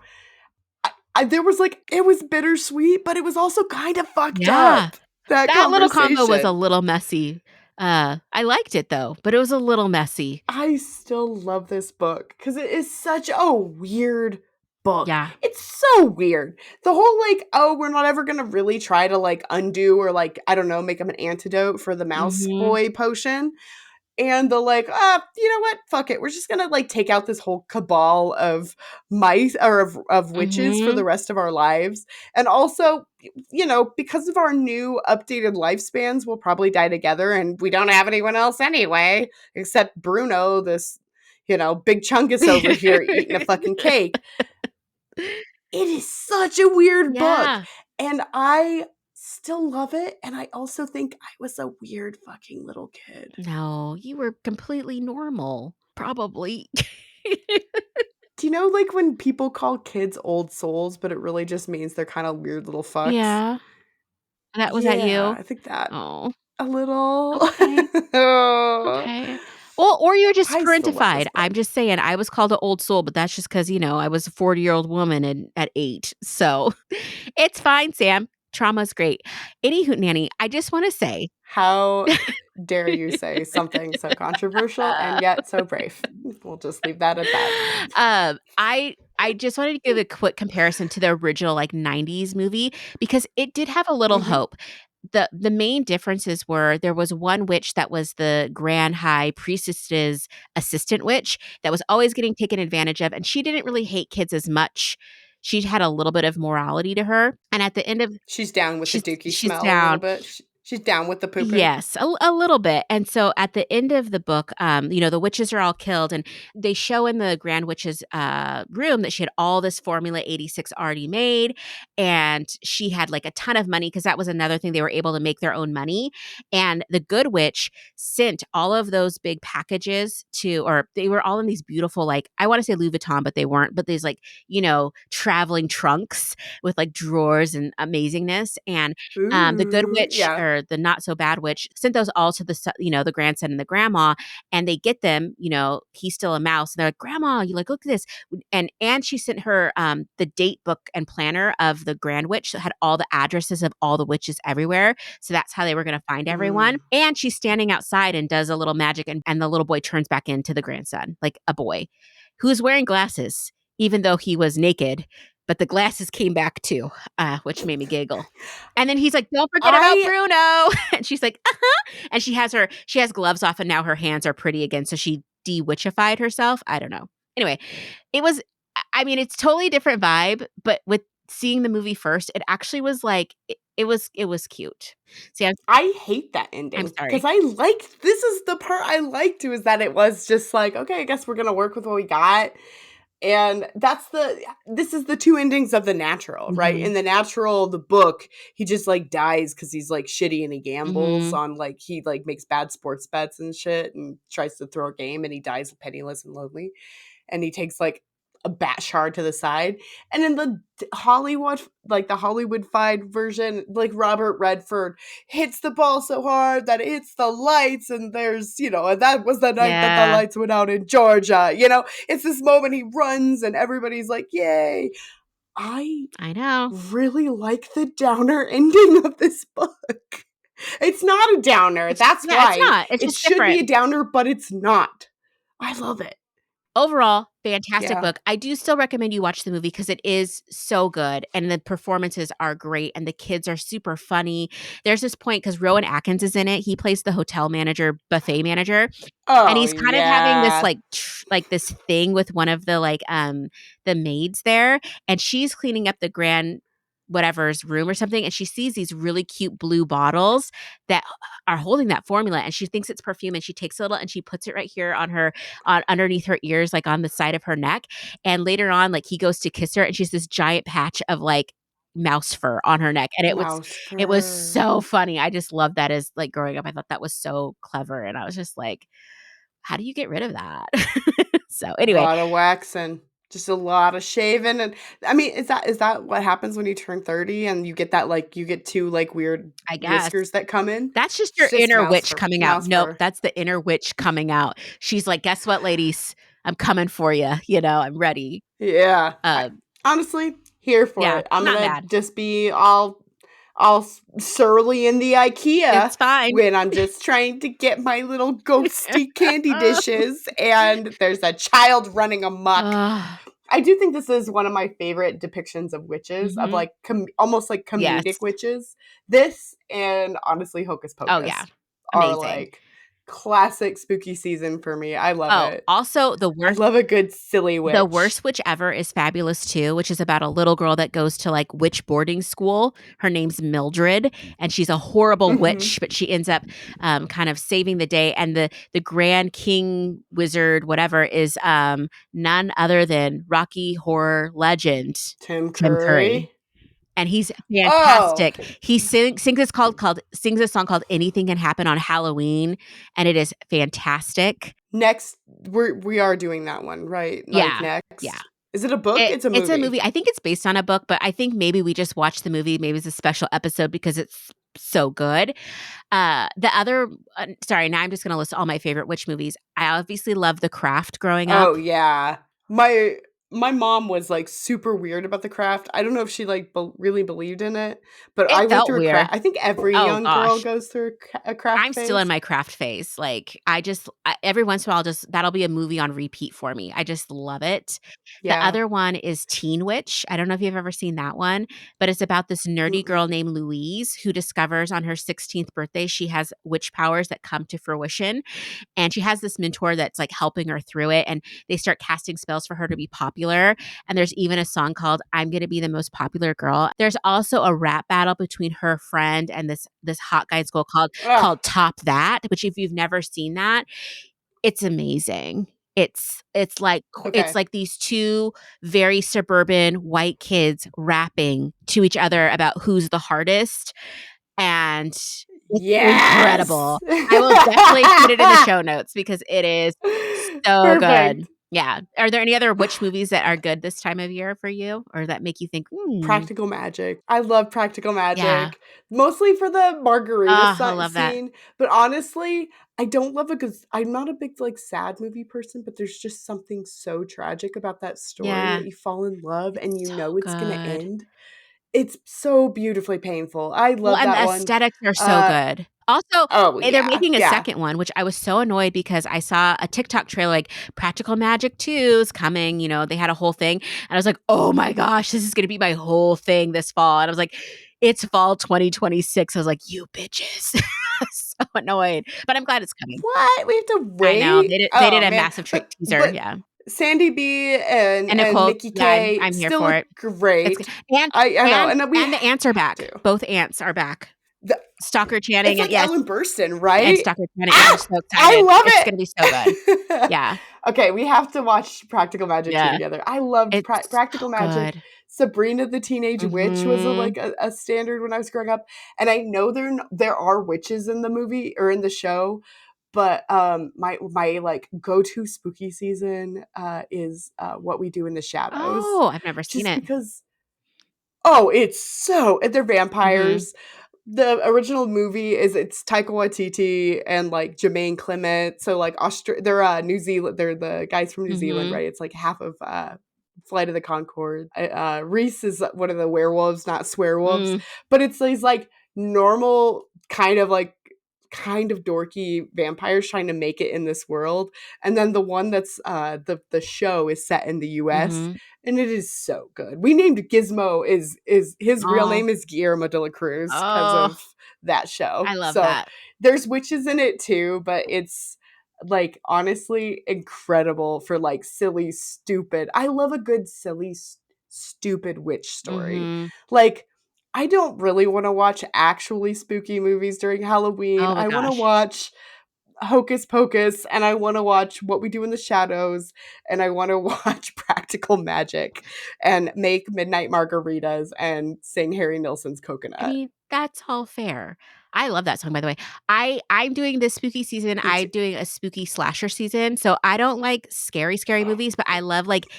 you. There was, like it was bittersweet, but it was also kinda fucked Yeah. up, that That little combo was a conversation. little messy. I liked it though, but it was a little messy. I still love this book because it is such a weird book. Yeah. It's so weird. The whole, like, "Oh, we're not ever gonna really try to, like, undo or, like, I don't know, make him an antidote for the mouse Mhm. boy potion." And they're like, you know what? Fuck it. We're just gonna like take out this whole cabal of mice or of witches for the Mhm. rest of our lives. And also, because of our new updated lifespans, we'll probably die together and we don't have anyone else anyway, except Bruno, this, big chungus over here eating a fucking cake. It is such a weird book. Yeah. And I still love it. And I also think I was a weird fucking little kid. No, you were completely normal, probably. Do you know, like, when people call kids old souls, but it really just means they're kinda weird little fucks? Yeah. That was at Yeah, you? I think that Oh, a little. okay, okay. Well, or you're just I still love parentified. this I'm book. just saying I was called an old soul, but that's just because I was a 40-year-old woman at 8. So, it's fine, Sam. Trauma's great. Any hoot nanny, I just wanna say How dare you say something so controversial and yet so brave? We'll just leave that at that. I just wanted to give a quick comparison to the original, like, 90s movie because it did have a little Mhm. hope. The main differences were there was one witch that was the grand high priestess's assistant witch that was always getting taken advantage of, and she didn't really hate kids as much. She had a little bit of morality to her, and at the end of She's down with the dookie she's smell a little down. bit. She's down with the poo-poo. Yes, a little bit, and so at the end of the book, the witches are all killed, and they show in the Grand Witch's, room that she had all this Formula 86 already made, and she had, like, a ton of money because that was another thing, they were able to make their own money, and the Good Witch sent all of those big packages or they were all in these beautiful, like, I wanna say Louis Vuitton, but they weren't, but these, like, traveling trunks with, like, drawers and amazingness, and the good Ooh, witch yeah. or the not so bad witch sent those all to the grandson and the grandma, and they get them, he's still a mouse, and they're like, "Grandma, you like, look at this." And she sent her, the date book and planner of the grand witch that had all the addresses of all the witches everywhere, so that's how they were gonna find everyone, Mm. and she's standing outside and does a little magic, and the little boy turns back into the grandson, like a boy, who's wearing glasses, even though he was naked, but the glasses came back too, which made me giggle. And then he's like, "Don't forget about I Bruno." And she's like, "Uh-huh." And she has gloves off and now her hands are pretty again, so she de-witchified herself. I don't know. Anyway, it was I mean, it's totally different vibe, but with seeing the movie first, it actually was like it was cute. See, I hate that I'm ending because sorry. I liked this is the part I liked too, is that it was just like, "Okay, I guess we're gonna work with what we got." And that's this is the 2 endings of The Natural, right? Mhm. In The Natural, the book, he just, like, dies because he's, like, shitty and he gambles Mhm. on, like he, like, makes bad sports bets and shit and tries to throw a game, and he dies penniless and lonely, and he takes, like, a bat shard to the side, and in the Hollywood-fied version, like, Robert Redford hits the ball so hard that it hits the lights, and there's and that was the night that the Yeah, lights went out in Georgia, you know? It's this moment he runs and everybody's like, "Yay." I I know. really like the downer ending of this book. It's not a downer, that's It's why. not. It's It just should be different. a downer, but it's not. I love it. Overall, fantastic Yeah. book. I do still recommend you watch the movie because it is so good and the performances are great and the kids are super funny. There's this point because Rowan Atkins is in it. He plays the hotel manager, buffet manager, and Oh, he's kind of having this, yeah. like, this thing with one of the, the maids there, and she's cleaning up the grand whatever's room or something, and she sees these really cute blue bottles that are holding that formula, and she thinks it's perfume, and she takes a little and she puts it right here on underneath her ears, like, on the side of her neck, and later on, like, he goes to kiss her, and she's this giant patch of, like, mouse fur on her neck, and Mouse it was fur. so funny. I just loved that as, like, growing up, I thought that was so clever, and I was just like, how do you get rid of that? So, A anyway, lot of waxing, just a lot of shaving, and I mean, is that what happens when you turn 30 and you get that, like you get 2, like, weird I guess whiskers that come in? that's just It's your just inner witch coming out. mouse Nope, fur. that's the inner witch coming out. She's like, "Guess what, ladies? I'm coming for you. I'm ready." Yeah. I Um, honestly, here for yeah, it. I'm not gonna mad. just be all surly in the IKEA It's fine. when I'm just trying to get my little ghosty candy dishes, and there's a child running amok. Ugh, I do think this is one of my favorite depictions of witches, of, mhm. like, almost, like, comedic Yes. witches. This and honestly Hocus Oh, yeah. Pocus are, Amazing. like, classic spooky season for me. I love Oh, it. also I love a good silly the witch. worst witch ever is Fabulous 2, which is about a little girl that goes to, like, witch boarding school. Her name's Mildred, and she's a horrible Mhm. witch, but she ends up, kind of saving the day, and the grand king wizard, whatever, is, none other than Rocky Horror legend Tim Tim Curry, Curry. and he's Oh, fantastic. He sings a song called "Anything Can Happen on Halloween," and it is fantastic. next we are doing that one, right? Like, Yeah, yeah. next. Is it a book? It's a It's a movie. movie. I think it's based on a book, but I think maybe we just watched the movie. Maybe it's a special episode because it's so good. The other sorry, now I'm just gonna list all my favorite witch movies. I obviously loved The Craft growing up. Oh, yeah. My mom was, like, super weird about The Craft. I don't know if she, like, really believed in it, but It I went felt through a weird. craft. I think every Oh young girl gosh. goes through a craft I'm still in phase. my craft phase. Like, every once in a while, just that'll be a movie on repeat for me. I just love it. The Yeah. other one is Teen Witch. I don't know if you've ever seen that one, but it's about this nerdy girl Mm-mm. named Louise who discovers on her 16th birthday she has witch powers that come to fruition. And she has this mentor that's, like, helping her through it, and they start casting spells for her to be popular, and there's even a song called "I'm Gonna Be the Most Popular Girl." There's also a rap battle between her friend and this hot guy in school Ugh, called Top That, which if you've never seen that, it's amazing. It's okay. like these 2 very suburban white kids rapping to each other about who's the hardest, and it's Yes! incredible. I will definitely put it in the show notes because it is so good. Perfect. Yeah. Are there any other witch movies that are good this time of year for you or that make you think, "Hmm." Practical Magic. I love Practical Yeah. Magic, mostly for the margarita Ah, I love that. scene, but honestly, I don't love it because I'm not a big, like, sad movie person, but there's just something so tragic about that story Yeah. that you fall in love and It's you so know it's gonna good. end. It's so beautifully painful. I Well, love and the that one. aesthetics are so Uh, good. Also, oh, they're yeah, making a yeah. second one, which I was so annoyed because I saw a TikTok trailer like Practical Magic 2 is coming, they had a whole thing, and I was like, "Oh my gosh, this is gonna be my whole thing this fall," and I was like, "It's fall 2026." I was like, "You bitches." So annoyed, but I'm glad it's coming. What? We have to I know, wait? they did Oh, a man, massive but teaser, but yeah. Sandy B And and Nicole, Nikki yeah, K I'm here still for look it. It's good. great. And I know, and and then we and the ants are back. do. Both ants are back. The Stalker It's Channing and like yes, Ellen Burstyn, and right? Stalker Channing. I'm Ah! so I excited. love It's gonna be so good. it! Yeah. Okay, we have to watch Practical Magic 2 Yeah. together. I loved It's Practical so Magic. good. Sabrina the Teenage Witch was Mhm. a standard when I was growing up, and I know there are witches in the movie or in the show, but, my, like, go-to spooky season, is, What We Do in the Shadows, Oh, I've never seen just it. because it's so and they're Mhm. vampires. The original movie it's Taika Waititi and, like, Jermaine Clement, so, like, they're, New Zealand they're the guys from New Zealand, Mhm. right? It's, like, half of, Flight of the Conchords. Reese is one of the werewolves, not swearwolves, Mm. but it's these, like, normal, kind of dorky vampires trying to make it in this world, and then the one that's, the show is set in the US, Mhm. and it is so good. We named Gizmo is his real Oh. name is Guillermo de la Cruz because Oh, of that show. I love So, that. there's witches in it too, but it's, like, honestly incredible for, like, silly, stupid I love a good silly, stupid witch story. Mhm. Like, I don't really wanna watch actually spooky movies during Halloween. Oh my I wanna gosh. watch Hocus Pocus, and I wanna watch What We Do in the Shadows, and I wanna watch Practical Magic, and make midnight margaritas, and sing Harry Nilsson's I Coconut. mean, that's all fair. I love that song, by the way. I'm doing this spooky season, Me too. I'm doing a spooky slasher season, so I don't like scary, scary Oh, movies, but I love, like, yeah.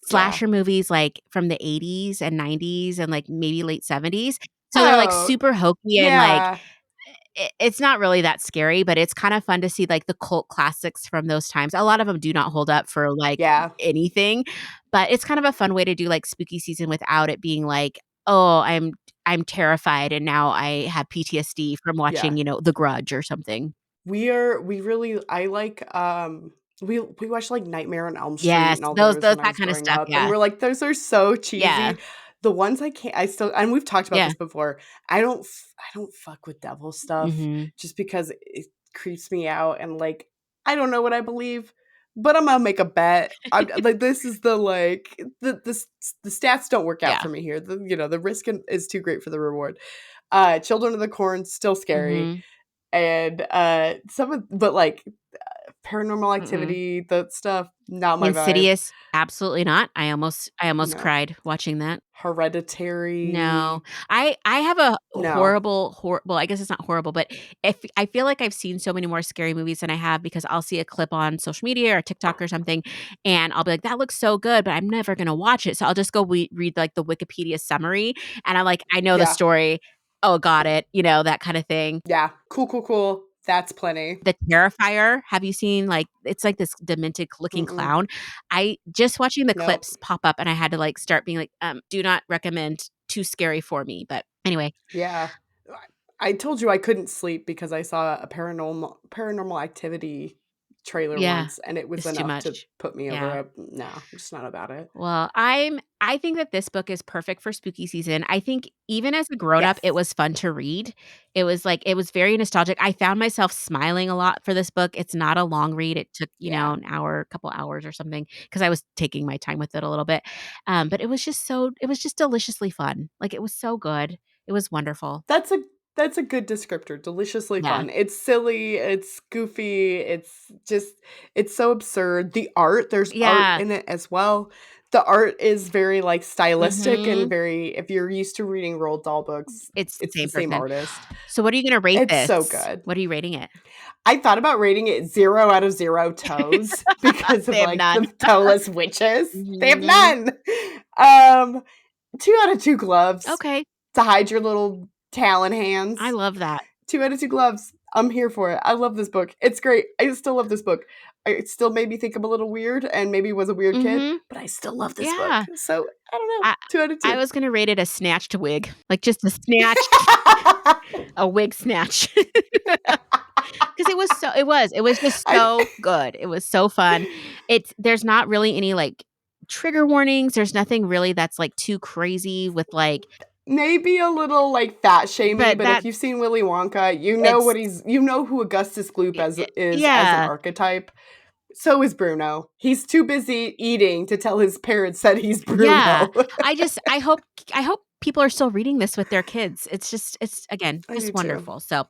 slasher movies, like, from the '80s and '90s and, like, maybe late '70s. So they're, like, Oh, super hokey and, like, yeah. it's not really that scary, but it's kinda fun to see, like, the cult classics from those times. A lot of them do not hold up for, like, Yeah. anything, but it's kind of a fun way to do, like, spooky season without it being like, "Oh, I'm terrified, and now I have PTSD from Yeah. watching, The Grudge or something." We really I like, we watched, like, Nightmare on Elm Street Yes, and all those those those when I that was kinda growing stuff, up, and yeah. we're like, "Those are so Yeah. cheesy." The ones I can't I still and we've talked about Yeah. this before, I don't fuck with devil stuff Mhm. just because it creeps me out and, like, I don't know what I believe, but Imma make a bet. I'm like, this is the stats don't work out Yeah. for me here. The risk is too great for the reward. Children of the Corn, still scary, Mhm. and, some of but, like, Paranormal Mm-mm. Activity, that stuff, not my vibe. Insidious, absolutely not. I almost No. cried watching that. No. Hereditary, I have a no. well, I guess it's not horrible, but if I feel like I've seen so many more scary movies than I have because I'll see a clip on social media or TikTok or something, and I'll be like, "That looks so good," but I'm never gonna watch it, so I'll just go read, like, the Wikipedia summary, and I'm like, "I know the Yeah, story. Oh, got it," that kinda thing. yeah. Cool, cool, cool. That's plenty. The Terrifier, have you seen, like it's like this demented looking Mm-mm. clown. I just watching the Nope. clips pop up, and I had to, like, start being like, "Do not recommend, too scary for me," but anyway. Yeah. I told you I couldn't sleep because I saw a Paranormal Activity trailer Yeah, once, and it was it's too enough to much. put me over Yeah. a no, I'm just not about it. Well, I think that this book is perfect for spooky season. I think even as a grown up, it Yes. was fun to read. It was very nostalgic. I found myself smiling a lot for this book. It's not a long read. It took, Yeah. an hour, a couple hours or something because I was taking my time with it a little bit. But it was just deliciously fun. Like, it was so good. It was wonderful. That's a that's a good descriptor, deliciously Yeah. fun. It's silly, it's goofy, it's so absurd. There's art Yeah. in it as well. The art is very, like, stylistic and Mhm. very if you're used to reading Roald Dahl books, It's the it's the same same person. artist. So what are you gonna rate It's so this? good. What are you rating it? I thought about rating it 0 out of 0 toes because of, They have like, the none. toeless witches. They have Mhm. none. Um, 2 out of 2 gloves Okay. to hide your little talon I hands. love that. 2 out of 2 gloves. I'm here for it. I love this book. It's great. I still love this book. It still made me think I'm a little weird and maybe was a weird kid, Mhm. but I still love this book. Yeah. So, I don't know. I 2 out of I 2. was gonna rate it a snatched wig, like, just a snatch, a wig snatch. 'Cause it was just I so good. It was so fun. There's not really any, like, trigger warnings. There's nothing really that's, like, too crazy with, like maybe a little, like, fat shamey, but but if you've seen Willy Wonka, it's you know who Augustus Gloop I is as an yeah. archetype. So is Bruno. He's too busy eating to tell his parents that he's Yeah. Bruno. I hope people are still reading this with their kids. It's again, I do just too. wonderful. So,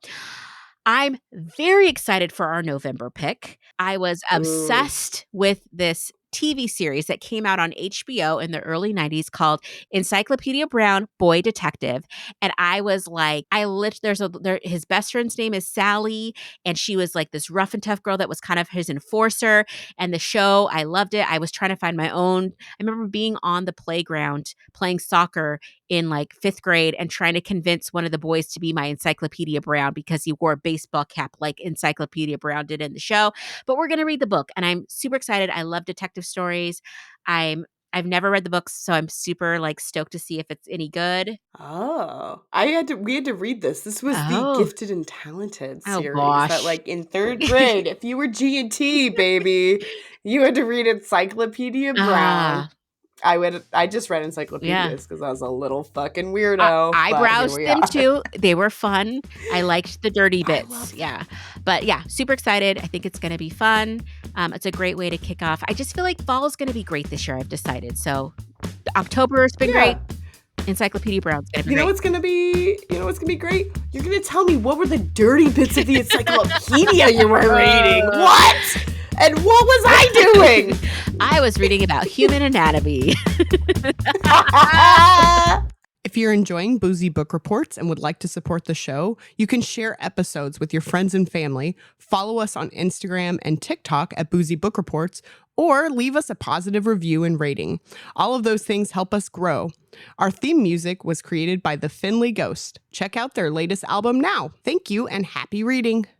I'm very excited for our November pick. I was Ooh. obsessed with this TV series that came out on HBO in the early 90s called Encyclopedia Brown Boy Detective. And I was like, his best friend's name is Sally. And she was like this rough and tough girl that was kind of his enforcer. And the show, I loved it. I was trying to find my own. I remember being on the playground playing soccer in like fifth grade and trying to convince one of the boys to be my Encyclopedia Brown because he wore a baseball cap like Encyclopedia Brown did in the show. But we're going to read the book and I'm super excited. I love detective stories. I've never read the books, so I'm super like stoked to see if it's any good. Oh, we had to read this. This was the Oh, Gifted and Talented oh series that gosh. like in 3rd grade, if you were G&T, baby, you had to read Encyclopedia Brown. Ah, I just read yeah. encyclopedias because I was a little fucking weirdo, I but here browsed we them are. too. They were fun. I liked the dirty I bits. love Yeah. them. But yeah, super excited. I think it's going to be fun. It's a great way to kick off. I just feel like fall is going to be great this year. I've decided. So October has been great. Yeah. Encyclopedia Brown's going to be You know great. what's gonna be you know what's gonna be great? You're gonna tell me what were the dirty bits of the encyclopedia you were reading. What? And what was I doing? I was reading about human anatomy. If you're enjoying Boozy Book Reports and would like to support the show, you can share episodes with your friends and family, follow us on Instagram and TikTok at Boozy Book Reports, or leave us a positive review and rating. All of those things help us grow. Our theme music was created by the Finley Ghost. Check out their latest album now. Thank you and happy reading.